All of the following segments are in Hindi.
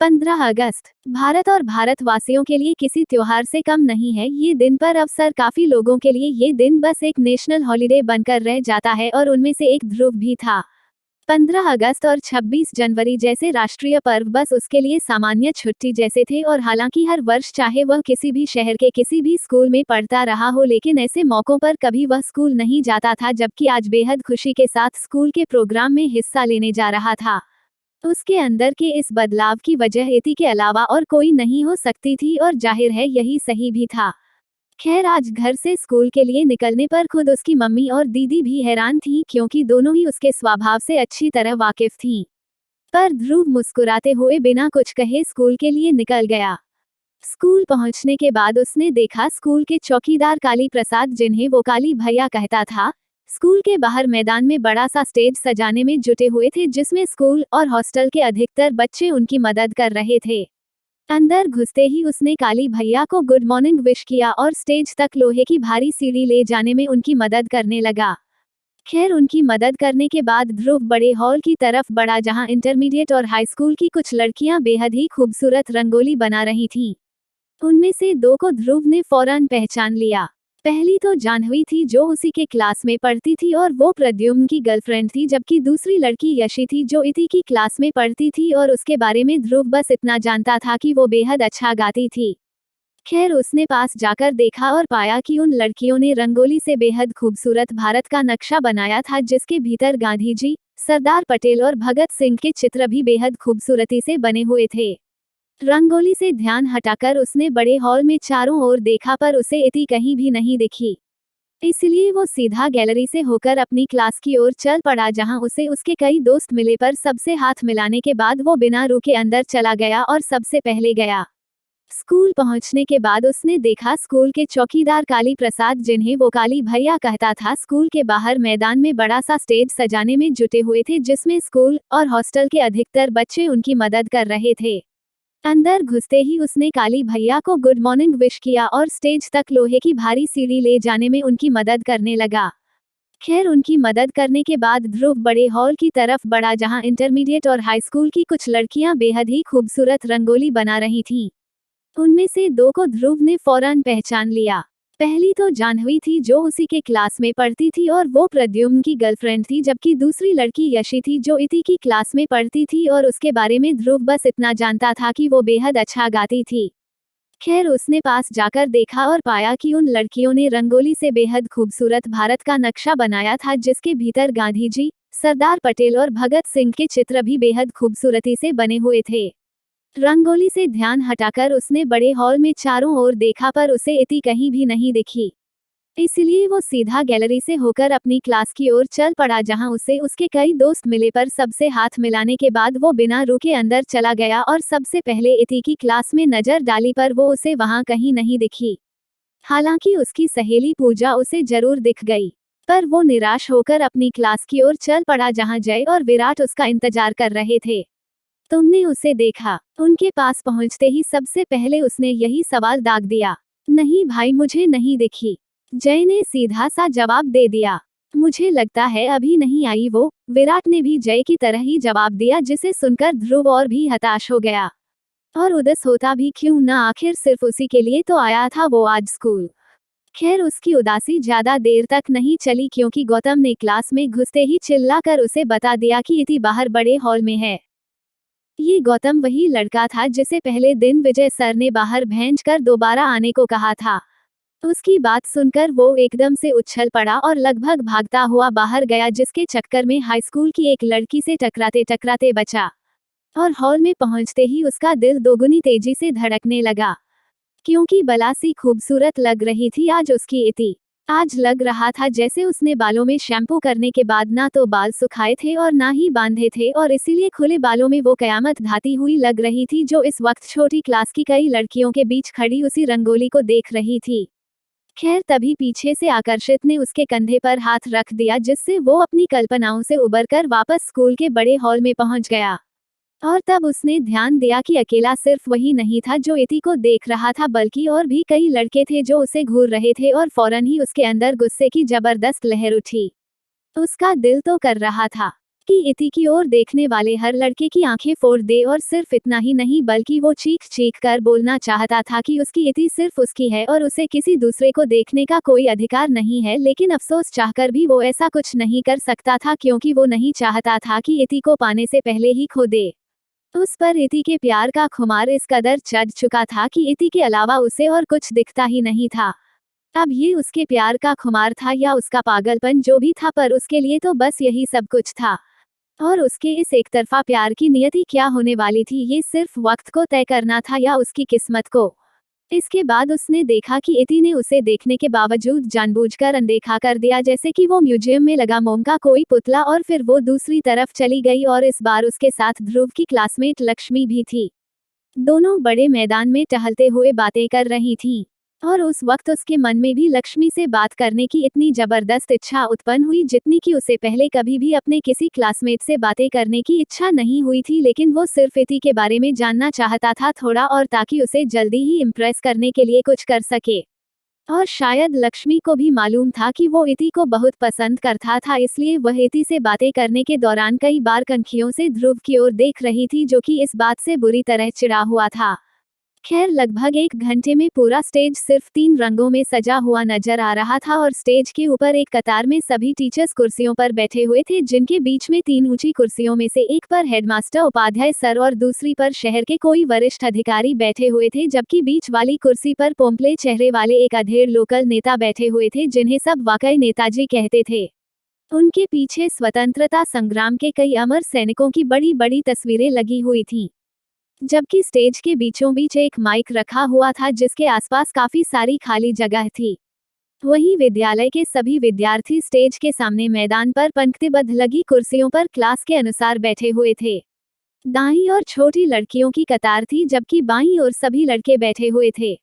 15 अगस्त भारत और भारतवासियों के लिए किसी त्योहार से कम नहीं है ये दिन, पर अवसर काफी लोगों के लिए ये दिन बस एक नेशनल हॉलिडे बनकर रह जाता है और उनमें से एक ध्रुव भी था। 15 अगस्त और 26 जनवरी जैसे राष्ट्रीय पर्व बस उसके लिए सामान्य छुट्टी जैसे थे, और हालांकि हर वर्ष चाहे वह किसी भी शहर के किसी भी स्कूल में पढ़ता रहा हो, लेकिन ऐसे मौकों पर कभी वह स्कूल नहीं जाता था, जबकि आज बेहद खुशी के साथ स्कूल के प्रोग्राम में हिस्सा लेने जा रहा था। उसके अंदर के इस बदलाव की वजह इति के अलावा और कोई नहीं हो सकती थी, और जाहिर है यही सही भी था। खैर, आज घर से स्कूल के लिए निकलने पर खुद उसकी मम्मी और दीदी भी हैरान थीं, क्योंकि दोनों ही उसके स्वभाव से अच्छी तरह वाकिफ थीं। पर ध्रुव मुस्कुराते हुए बिना कुछ कहे स्कूल के लिए निकल गया। स्कूल पहुंचने के बाद उसने देखा स्कूल के चौकीदार काली प्रसाद, जिन्हें वो काली भैया कहता था, स्कूल के बाहर मैदान में बड़ा सा स्टेज सजाने में जुटे हुए थे, जिसमें स्कूल और हॉस्टल के अधिकतर बच्चे उनकी मदद कर रहे थे। अंदर घुसते ही उसने काली भैया को गुड मॉर्निंग विश किया और स्टेज तक लोहे की भारी सीढ़ी ले जाने में उनकी मदद करने लगा। खैर, उनकी मदद करने के बाद ध्रुव बड़े हॉल की तरफ बढ़ा, जहां इंटरमीडिएट और हाई स्कूल की कुछ लड़कियां बेहद ही खूबसूरत रंगोली बना रही थीं। उनमें से दो को ध्रुव ने फौरन पहचान लिया। पहली तो जाह्नवी थी, जो उसी के क्लास में पढ़ती थी और वो प्रद्युम्न की गर्लफ्रेंड थी, जबकि दूसरी लड़की यशी थी, जो इति की क्लास में पढ़ती थी और उसके बारे में ध्रुव बस इतना जानता था कि वो बेहद अच्छा गाती थी। खैर, उसने पास जाकर देखा और पाया कि उन लड़कियों ने रंगोली से बेहद खूबसूरत भारत का नक्शा बनाया था, जिसके भीतर गांधी जी, सरदार पटेल और भगत सिंह के चित्र भी बेहद खूबसूरती से बने हुए थे। रंगोली से ध्यान हटाकर उसने बड़े हॉल में चारों ओर देखा, पर उसे इति कहीं भी नहीं दिखी। इसलिए वो सीधा गैलरी से होकर अपनी क्लास की ओर चल पड़ा, जहां उसे उसके कई दोस्त मिले, पर सबसे हाथ मिलाने के बाद वो बिना रुके अंदर चला गया और सबसे पहले गया। स्कूल पहुंचने के बाद उसने देखा स्कूल के चौकीदार काली प्रसाद, जिन्हें वो काली भैया कहता था, स्कूल के बाहर मैदान में बड़ा सा स्टेज सजाने में जुटे हुए थे, जिसमें स्कूल और हॉस्टल के अधिकतर बच्चे उनकी मदद कर रहे थे। अंदर घुसते ही उसने काली भैया को गुड मॉर्निंग विश किया और स्टेज तक लोहे की भारी सीढ़ी ले जाने में उनकी मदद करने लगा। खैर, उनकी मदद करने के बाद ध्रुव बड़े हॉल की तरफ बढ़ा, जहां इंटरमीडिएट और हाई स्कूल की कुछ लड़कियां बेहद ही खूबसूरत रंगोली बना रही थीं। उनमें से दो को ध्रुव ने फौरन पहचान लिया। पहली तो जाह्नवी थी, जो उसी के क्लास में पढ़ती थी और वो प्रद्युम्न की गर्लफ्रेंड थी, जबकि दूसरी लड़की यशी थी, जो इति की क्लास में पढ़ती थी और उसके बारे में ध्रुव बस इतना जानता था कि वो बेहद अच्छा गाती थी। खैर, उसने पास जाकर देखा और पाया कि उन लड़कियों ने रंगोली से बेहद खूबसूरत भारत का नक्शा बनाया था, जिसके भीतर गांधी जी, सरदार पटेल और भगत सिंह के चित्र भी बेहद खूबसूरती से बने हुए थे। रंगोली से ध्यान हटाकर उसने बड़े हॉल में चारों ओर देखा, पर उसे इति कहीं भी नहीं दिखी। इसलिए वो सीधा गैलरी से होकर अपनी क्लास की ओर चल पड़ा, जहां उसे उसके कई दोस्त मिले, पर सबसे हाथ मिलाने के बाद वो बिना रुके अंदर चला गया और सबसे पहले इति की क्लास में नजर डाली, पर वो उसे वहां कहीं नहीं दिखी। हालांकि उसकी सहेली पूजा उसे जरूर दिख गई, पर वो निराश होकर अपनी क्लास की ओर चल पड़ा, जहां जय और विराट उसका इंतजार कर रहे थे। तुमने उसे देखा? उनके पास पहुंचते ही सबसे पहले उसने यही सवाल दाग दिया। नहीं भाई, मुझे नहीं दिखी, जय ने सीधा सा जवाब दे दिया। मुझे लगता है अभी नहीं आई वो, विराट ने भी जय की तरह ही जवाब दिया, जिसे सुनकर ध्रुव और भी हताश हो गया। और उदास होता भी क्यों ना, आखिर सिर्फ उसी के लिए तो आया था वो आज स्कूल। खैर, उसकी उदासी ज्यादा देर तक नहीं चली, क्योंकि गौतम ने क्लास में घुसते ही चिल्लाकर उसे बता दिया कि इति बाहर बड़े हॉल में है। ये गौतम वही लड़का था जिसे पहले दिन विजय सर ने बाहर भेजकर दोबारा आने को कहा था। उसकी बात सुनकर वो एकदम से उछल पड़ा और लगभग भागता हुआ बाहर गया, जिसके चक्कर में हाई स्कूल की एक लड़की से टकराते टकराते बचा। और हॉल में पहुंचते ही उसका दिल दोगुनी तेजी से धड़कने लगा, क्योंकि बलासी खूबसूरत लग रही थी आज उसकी इति। आज लग रहा था जैसे उसने बालों में शैम्पू करने के बाद ना तो बाल सुखाए थे और ना ही बांधे थे, और इसीलिए खुले बालों में वो कयामत ढाती हुई लग रही थी, जो इस वक्त छोटी क्लास की कई लड़कियों के बीच खड़ी उसी रंगोली को देख रही थी। खैर, तभी पीछे से आकर्षित ने उसके कंधे पर हाथ रख दिया, जिससे वो अपनी कल्पनाओं से उबरकर वापस स्कूल के बड़े हॉल में पहुंच गया। और तब उसने ध्यान दिया कि अकेला सिर्फ वही नहीं था जो इति को देख रहा था, बल्कि और भी कई लड़के थे जो उसे घूर रहे थे, और फौरन ही उसके अंदर गुस्से की जबरदस्त लहर उठी। उसका दिल तो कर रहा था कि इति की ओर देखने वाले हर लड़के की आंखें फोड़ दे, और सिर्फ इतना ही नहीं बल्कि वो चीख चीख कर बोलना चाहता था कि उसकी इति सिर्फ उसकी है और उसे किसी दूसरे को देखने का कोई अधिकार नहीं है। लेकिन अफसोस चाहकर भी वो ऐसा कुछ नहीं कर सकता था, क्योंकि वो नहीं चाहता था कि इति को पाने से पहले ही खो दे। उस पर इति के प्यार का खुमार इस कदर चढ़ चुका था कि इति के अलावा उसे और कुछ दिखता ही नहीं था। अब ये उसके प्यार का खुमार था या उसका पागलपन, जो भी था, पर उसके लिए तो बस यही सब कुछ था। और उसके इस एकतरफा प्यार की नियति क्या होने वाली थी, ये सिर्फ वक्त को तय करना था या उसकी किस्मत को। इसके बाद उसने देखा कि इति ने उसे देखने के बावजूद जानबूझकर अनदेखा कर दिया, जैसे कि वो म्यूजियम में लगा मोम का कोई पुतला। और फिर वो दूसरी तरफ चली गई और इस बार उसके साथ ध्रुव की क्लासमेट लक्ष्मी भी थी। दोनों बड़े मैदान में टहलते हुए बातें कर रही थीं। और उस वक्त उसके मन में भी लक्ष्मी से बात करने की इतनी जबरदस्त इच्छा उत्पन्न हुई जितनी कि उसे पहले कभी भी अपने किसी क्लासमेट से बातें करने की इच्छा नहीं हुई थी। लेकिन वो सिर्फ इति के बारे में जानना चाहता था थोड़ा, और ताकि उसे जल्दी ही इम्प्रेस करने के लिए कुछ कर सके। और शायद लक्ष्मी को भी मालूम था कि वो इति को बहुत पसंद करता था, इसलिए वह इति से बातें करने के दौरान कई बार कनखियों से ध्रुव की ओर देख रही थी, जो कि इस बात से बुरी तरह चिढ़ा हुआ था। खैर, लगभग 1 घंटे में पूरा स्टेज सिर्फ 3 रंगों में सजा हुआ नजर आ रहा था, और स्टेज के ऊपर एक कतार में सभी टीचर्स कुर्सियों पर बैठे हुए थे, जिनके बीच में 3 ऊंची कुर्सियों में से एक पर हेडमास्टर उपाध्याय सर और दूसरी पर शहर के कोई वरिष्ठ अधिकारी बैठे हुए थे, जबकि बीच वाली कुर्सी पर पोंपले चेहरे वाले एक अधेड़ लोकल नेता बैठे हुए थे, जिन्हें सब वाकई नेताजी कहते थे। उनके पीछे स्वतंत्रता संग्राम के कई अमर सैनिकों की बड़ी बड़ी तस्वीरें लगी हुई थीं। जबकि स्टेज के बीचों बीच एक माइक रखा हुआ था, जिसके आसपास काफी सारी खाली जगह थी। वहीं विद्यालय के सभी विद्यार्थी स्टेज के सामने मैदान पर पंक्तिबद्ध लगी कुर्सियों पर क्लास के अनुसार बैठे हुए थे। दाईं ओर छोटी लड़कियों की कतार थी, जबकि बाईं ओर सभी लड़के बैठे हुए थे।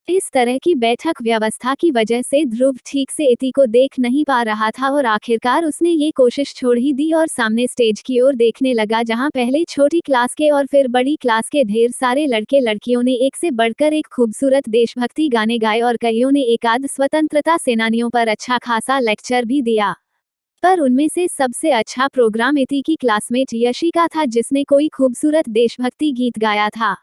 इस तरह की बैठक व्यवस्था की वजह से ध्रुव ठीक से इति को देख नहीं पा रहा था, और आखिरकार उसने ये कोशिश छोड़ ही दी और सामने स्टेज की ओर देखने लगा, जहां पहले छोटी क्लास के और फिर बड़ी क्लास के ढेर सारे लड़के लड़कियों ने एक से बढ़कर एक खूबसूरत देशभक्ति गाने गाए, और कईयों ने एकाध स्वतंत्रता सेनानियों पर अच्छा खासा लेक्चर भी दिया। पर उनमें से सबसे अच्छा प्रोग्राम इति की क्लासमेट यशिका था, जिसने कोई खूबसूरत देशभक्ति गीत गाया था।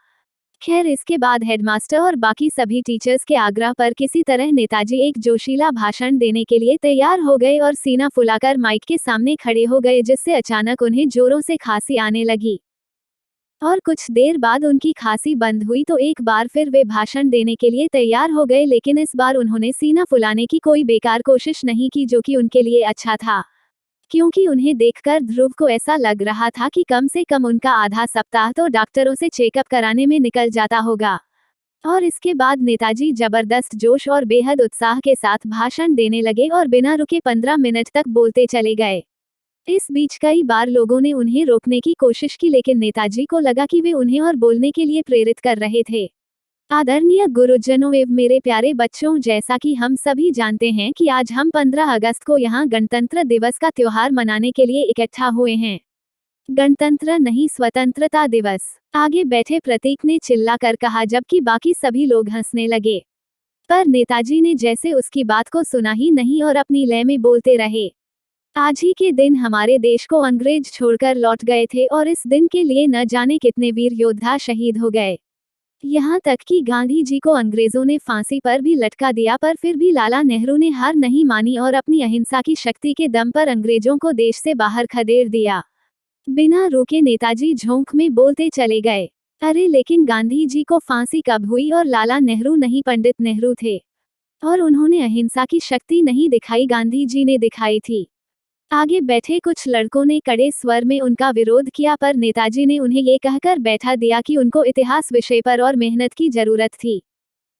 खैर, इसके बाद हेडमास्टर और बाकी सभी टीचर्स के आग्रह पर किसी तरह नेताजी एक जोशीला भाषण देने के लिए तैयार हो गए और सीना फुलाकर माइक के सामने खड़े हो गए, जिससे अचानक उन्हें जोरों से खांसी आने लगी। और कुछ देर बाद उनकी खांसी बंद हुई तो एक बार फिर वे भाषण देने के लिए तैयार हो गए, लेकिन इस बार उन्होंने सीना फुलाने की कोई बेकार कोशिश नहीं की, जो कि उनके लिए अच्छा था, क्योंकि उन्हें देखकर ध्रुव को ऐसा लग रहा था कि कम से कम उनका आधा सप्ताह तो डॉक्टरों से चेकअप कराने में निकल जाता होगा। और इसके बाद नेताजी जबरदस्त जोश और बेहद उत्साह के साथ भाषण देने लगे और बिना रुके 15 मिनट तक बोलते चले गए। इस बीच कई बार लोगों ने उन्हें रोकने की कोशिश की, लेकिन नेताजी को लगा कि वे उन्हें और बोलने के लिए प्रेरित कर रहे थे। आदरणीय गुरुजनों एवं मेरे प्यारे बच्चों, जैसा कि हम सभी जानते हैं कि आज हम 15 अगस्त को यहाँ गणतंत्र दिवस का त्योहार मनाने के लिए इकट्ठा हुए हैं। गणतंत्र नहीं, स्वतंत्रता दिवस, आगे बैठे प्रतीक ने चिल्लाकर कहा, जबकि बाकी सभी लोग हंसने लगे। पर नेताजी ने जैसे उसकी बात को सुना ही नहीं और अपनी लय में बोलते रहे। आज ही के दिन हमारे देश को अंग्रेज छोड़कर लौट गए थे, और इस दिन के लिए न जाने कितने वीर योद्धा शहीद हो गए। यहाँ तक कि गांधी जी को अंग्रेजों ने फांसी पर भी लटका दिया, पर फिर भी लाला नेहरू ने हार नहीं मानी और अपनी अहिंसा की शक्ति के दम पर अंग्रेजों को देश से बाहर खदेड़ दिया। बिना रुके नेताजी झोंक में बोलते चले गए, अरे लेकिन गांधी जी को फांसी कब हुई, और लाला नेहरू नहीं पंडित नेहरू थे, और उन्होंने अहिंसा की शक्ति नहीं दिखाई, गांधी जी ने दिखाई थी। आगे बैठे कुछ लड़कों ने कड़े स्वर में उनका विरोध किया, पर नेताजी ने उन्हें ये कहकर बैठा दिया कि उनको इतिहास विषय पर और मेहनत की जरूरत थी।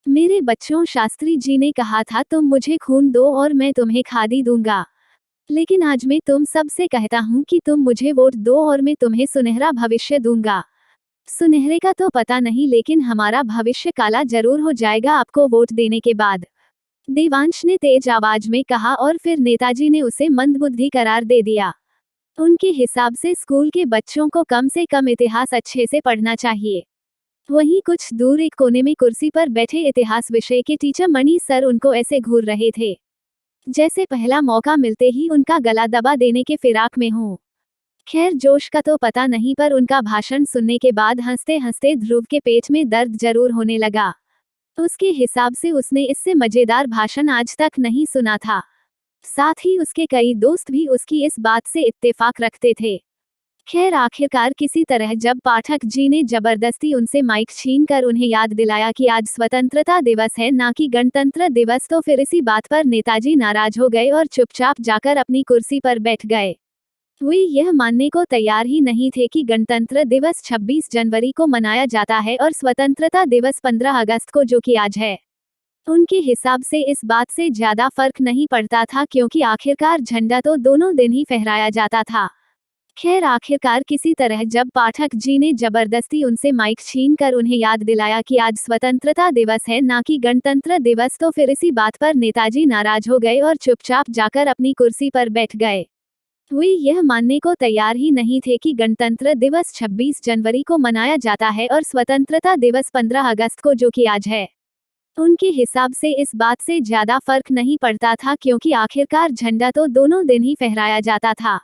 मेरे बच्चों, शास्त्री जी ने कहा था, तुम मुझे खून दो और मैं तुम्हें खादी दूंगा। लेकिन आज मैं तुम सबसे कहता हूँ कि तुम मुझे वोट दो और मैं तुम्हें सुनहरा भविष्य दूंगा। सुनहरे का तो पता नहीं, लेकिन हमारा भविष्य काला जरूर हो जाएगा आपको वोट देने के बाद, देवांश ने तेज आवाज में कहा, और फिर नेताजी ने उसे मंदबुद्धि करार दे दिया। उनके हिसाब से स्कूल के बच्चों को कम से कम इतिहास अच्छे से पढ़ना चाहिए। वहीं कुछ दूर एक कोने में कुर्सी पर बैठे इतिहास विषय के टीचर मणि सर उनको ऐसे घूर रहे थे, जैसे पहला मौका मिलते ही उनका गला दबा देने के फिराक में हों। खैर जोश का तो पता नहीं, पर उनका भाषण सुनने के बाद हंसते हंसते ध्रुव के पेट में दर्द जरूर होने लगा। उसके हिसाब से उसने इससे मजेदार भाषण आज तक नहीं सुना था। साथ ही उसके कई दोस्त भी उसकी इस बात से इत्तेफाक रखते थे। खैर आखिरकार किसी तरह जब पाठक जी ने जबरदस्ती उनसे माइक छीनकर उन्हें याद दिलाया कि आज स्वतंत्रता दिवस है ना कि गणतंत्र दिवस, तो फिर इसी बात पर नेताजी नाराज हो गए और चुपचाप जाकर अपनी कुर्सी पर बैठ गए। वे यह मानने को तैयार ही नहीं थे कि गणतंत्र दिवस 26 जनवरी को मनाया जाता है और स्वतंत्रता दिवस 15 अगस्त को, जो कि आज है। उनके हिसाब से इस बात से ज्यादा फर्क नहीं पड़ता था, क्योंकि आखिरकार झंडा तो दोनों दिन ही फहराया जाता था। खैर आखिरकार किसी तरह जब पाठक जी ने जबरदस्ती उनसे माइक छीनकर उन्हें याद दिलाया कि आज स्वतंत्रता दिवस है ना कि गणतंत्र दिवस, तो फिर इसी बात पर नेताजी नाराज हो गए और चुपचाप जाकर अपनी कुर्सी पर बैठ गए। वे यह मानने को तैयार ही नहीं थे कि गणतंत्र दिवस 26 जनवरी को मनाया जाता है और स्वतंत्रता दिवस 15 अगस्त को, जो कि आज है। उनके हिसाब से इस बात से ज्यादा फर्क नहीं पड़ता था, क्योंकि आखिरकार झंडा तो दोनों दिन ही फहराया जाता था।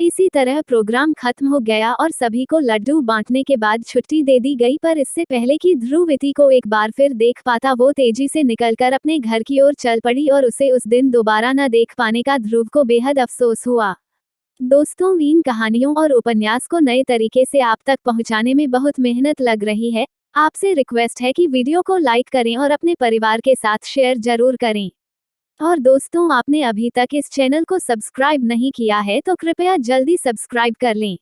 इसी तरह प्रोग्राम खत्म हो गया और सभी को लड्डू बांटने के बाद छुट्टी दे दी गई, पर इससे पहले कि ध्रुव इति को एक बार फिर देख पाता, वो तेजी से निकलकर अपने घर की ओर चल पड़ी और उसे उस दिन दोबारा न देख पाने का ध्रुव को बेहद अफसोस हुआ। दोस्तों, इन कहानियों और उपन्यास को नए तरीके से आप तक पहुंचाने में बहुत मेहनत लग रही है। आपसे रिक्वेस्ट है कि वीडियो को लाइक करें और अपने परिवार के साथ शेयर जरूर करें। और दोस्तों, आपने अभी तक इस चैनल को सब्सक्राइब नहीं किया है तो कृपया जल्दी सब्सक्राइब कर लें।